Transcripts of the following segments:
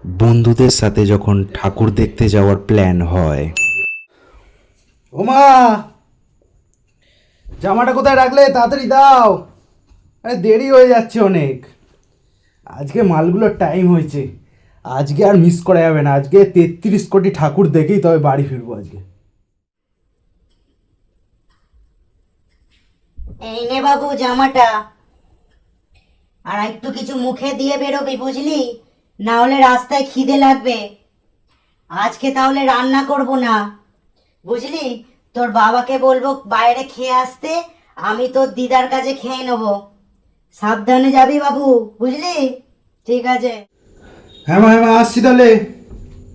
বন্ধুদের সাথে যখন ঠাকুর দেখতে যাওয়ার প্ল্যান হয়। ওমা, জামাটা কোথায় রাখলে? তাড়াতাড়ি দাও, আরে দেরি হয়ে যাচ্ছে অনেক। আজকে মালগুলোর টাইম হয়েছে, আজকে আর মিস করা যাবে না। আজকে 33 কোটি ঠাকুর দেখেই তবে বাড়ি ফিরবো আজকে। এই নে বাবু জামাটা, আর একটু কিছু মুখে দিয়ে বেরোবি বুঝলি, না হলে রাস্তায় খিদে লাগবে। আজকে তাহলে রান্না করব না বুঝলি, তোর বাবাকে বলবো বাইরে খেয়ে আসতে, আমি তোর দিদার কাছে খেয়ে নেবো। সাবধানে যাবি বাবু বুঝলি। ঠিক আছে। হ্যাঁ মা, হ্যাঁ মা, আসছি তাহলে।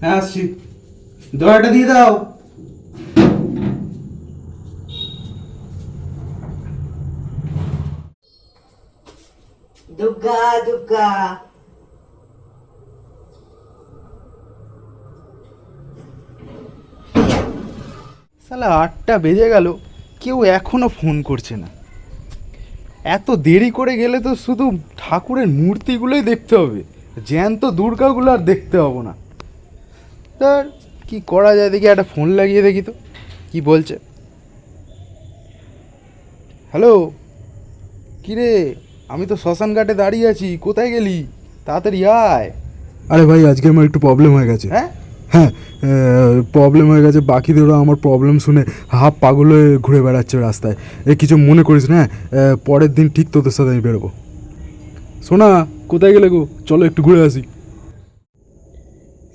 হ্যাঁ আসছি, দয়াটা দিয়ে দাও। দুগ্গা দুগ্গা। সালা 8টা বেজে গেল, কেউ এখনো ফোন করছে না। এত দেরি করে গেলে তো শুধু ঠাকুরের মূর্তিগুলোই দেখতে হবে, জ্যান্ত দুর্গাগুলো আর দেখতে হবো না। তার কি করা যায় দেখি, একটা ফোন লাগিয়ে দেখি তো কি বলছে। হ্যালো, কিরে, আমি তো শ্মশান ঘাটে দাঁড়িয়ে আছি, কোথায় গেলি? তাড়াতাড়ি আয়। আরে ভাই, আজকে আমার একটু প্রবলেম হয়ে গেছে। হ্যাঁ, হ্যাঁ, প্রবলেম হয়ে গেছে। বাকিদেরও আমার প্রবলেম শুনে হাফ পাগল হয়ে ঘুরে বেড়াচ্ছে রাস্তায়। কিছু মনে করিস না, পরের দিন ঠিক তোদের সাথে আমি বেরোবো। শোনা, কোথায় গেলে গো? চলো একটু ঘুরে আসি।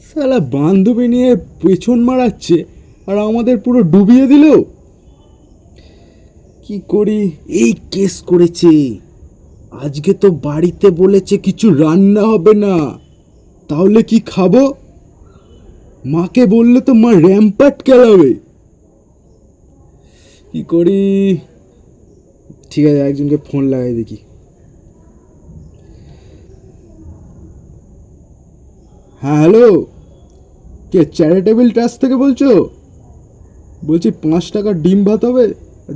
শালা বান্ধবী নিয়ে পেছন মারাচ্ছে আর আমাদের পুরো ডুবিয়ে দিল। কি করি? এই কেস করেছে। আজকে তো বাড়িতে বলেছে কিছু রান্না হবে না, তাহলে কি খাবো? মাকে বললে তো মা র্যাম্পাট খেলাবে। কি করি? ঠিক আছে, একজনকে ফোন লাগাই দেখি। হ্যাঁ হ্যালো, কে চ্যারিটেবল ট্রাস্ট থেকে বলছো? বলছি 5 টাকার ডিম ভাত হবে,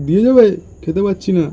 দিয়ে যাবে? খেতে পাচ্ছি না।